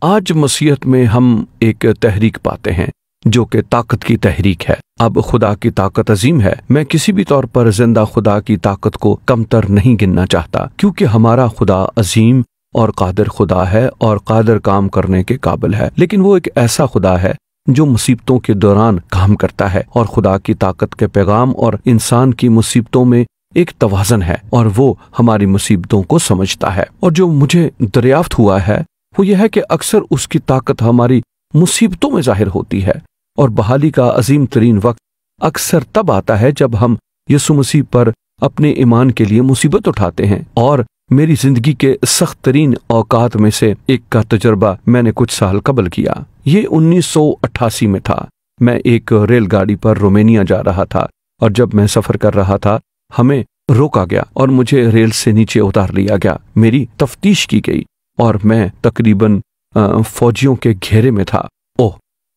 آج مسیحت میں ہم ایک تحریک پاتے ہیں جو کہ طاقت کی تحریک ہے۔ اب خدا کی طاقت عظیم ہے۔ میں کسی بھی طور پر زندہ خدا کی طاقت کو کمتر نہیں گننا چاہتا، کیونکہ ہمارا خدا عظیم اور قادر خدا ہے اور قادر کام کرنے کے قابل ہے، لیکن وہ ایک ایسا خدا ہے جو مصیبتوں کے دوران کام کرتا ہے، اور خدا کی طاقت کے پیغام اور انسان کی مصیبتوں میں ایک توازن ہے، اور وہ ہماری مصیبتوں کو سمجھتا ہے۔ اور جو مجھے دریافت ہوا ہے وہ یہ ہے کہ اکثر اس کی طاقت ہماری مصیبتوں میں ظاہر ہوتی ہے، اور بحالی کا عظیم ترین وقت اکثر تب آتا ہے جب ہم یسوع مسیح پر اپنے ایمان کے لیے مصیبت اٹھاتے ہیں۔ اور میری زندگی کے سخت ترین اوقات میں سے ایک کا تجربہ میں نے کچھ سال قبل کیا۔ یہ 1988 میں تھا۔ میں ایک ریل گاڑی پر رومانیہ جا رہا تھا، اور جب میں سفر کر رہا تھا ہمیں روکا گیا اور مجھے ریل سے نیچے اتار لیا گیا۔ میری تفتیش کی گئی اور میں تقریباً فوجیوں کے گھیرے میں تھا۔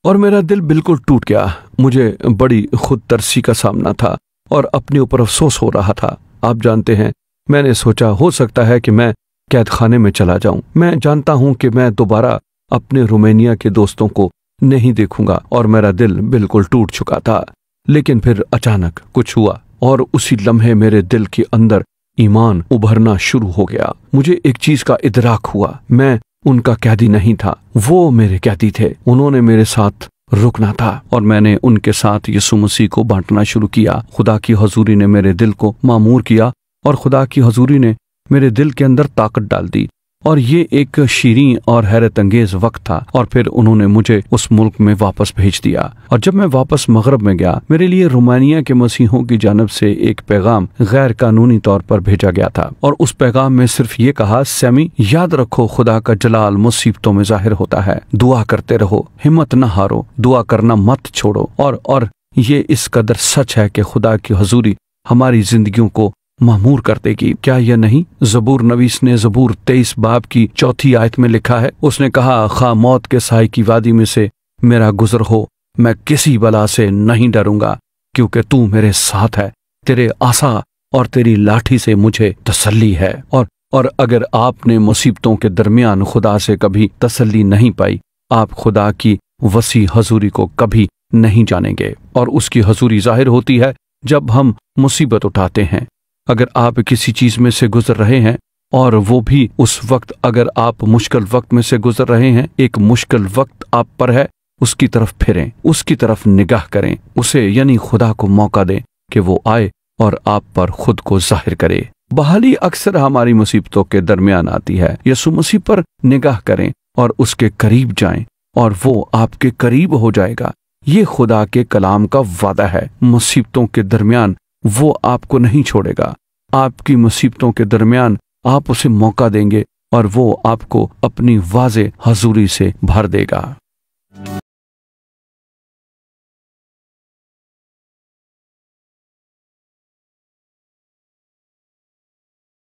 اور میرا دل بالکل ٹوٹ گیا۔ مجھے بڑی خود ترسی کا سامنا تھا اور اپنے اوپر افسوس ہو رہا تھا۔ آپ جانتے ہیں، میں نے سوچا ہو سکتا ہے کہ میں قید خانے میں چلا جاؤں۔ میں جانتا ہوں کہ میں دوبارہ اپنے رومانیہ کے دوستوں کو نہیں دیکھوں گا، اور میرا دل بالکل ٹوٹ چکا تھا۔ لیکن پھر اچانک کچھ ہوا، اور اسی لمحے میرے دل کے اندر ایمان ابھرنا شروع ہو گیا۔ مجھے ایک چیز کا ادراک ہوا، میں ان کا قیدی نہیں تھا، وہ میرے قیدی تھے۔ انہوں نے میرے ساتھ رکنا تھا، اور میں نے ان کے ساتھ یسوع مسیح کو بانٹنا شروع کیا۔ خدا کی حضوری نے میرے دل کو معمور کیا، اور خدا کی حضوری نے میرے دل کے اندر طاقت ڈال دی، اور یہ ایک شیریں اور حیرت انگیز وقت تھا۔ اور پھر انہوں نے مجھے اس ملک میں واپس بھیج دیا، اور جب میں واپس مغرب میں گیا، میرے لیے رومانیہ کے مسیحیوں کی جانب سے ایک پیغام غیر قانونی طور پر بھیجا گیا تھا، اور اس پیغام میں صرف یہ کہا، سیمی یاد رکھو خدا کا جلال مصیبتوں میں ظاہر ہوتا ہے، دعا کرتے رہو، ہمت نہ ہارو، دعا کرنا مت چھوڑو۔ اور یہ اس قدر سچ ہے کہ خدا کی حضوری ہماری زندگیوں کو معمور کر دے گی۔ کیا یہ نہیں زبور نویس نے زبور 23 باب کی 4 آیت میں لکھا ہے؟ اس نے کہا، خواہ موت کے سائے کی وادی میں سے میرا گزر ہو، میں کسی بلا سے نہیں ڈروں گا، کیونکہ تو میرے ساتھ ہے، تیرے عصا اور تیری لاٹھی سے مجھے تسلی ہے۔ اور اگر آپ نے مصیبتوں کے درمیان خدا سے کبھی تسلی نہیں پائی، آپ خدا کی وسیع حضوری کو کبھی نہیں جانیں گے۔ اور اس کی حضوری ظاہر ہوتی ہے جب ہم مصیبت اٹھاتے ہیں۔ اگر آپ کسی چیز میں سے گزر رہے ہیں، اور وہ بھی اس وقت اگر آپ مشکل وقت میں سے گزر رہے ہیں، ایک مشکل وقت آپ پر ہے، اس کی طرف پھریں، اس کی طرف نگاہ کریں، اسے یعنی خدا کو موقع دیں کہ وہ آئے اور آپ پر خود کو ظاہر کرے۔ بحالی اکثر ہماری مصیبتوں کے درمیان آتی ہے۔ یسوع مسیح پر نگاہ کریں اور اس کے قریب جائیں، اور وہ آپ کے قریب ہو جائے گا۔ یہ خدا کے کلام کا وعدہ ہے۔ مصیبتوں کے درمیان وہ آپ کو نہیں چھوڑے گا۔ آپ کی مصیبتوں کے درمیان آپ اسے موقع دیں گے، اور وہ آپ کو اپنی واضح حضوری سے بھر دے گا۔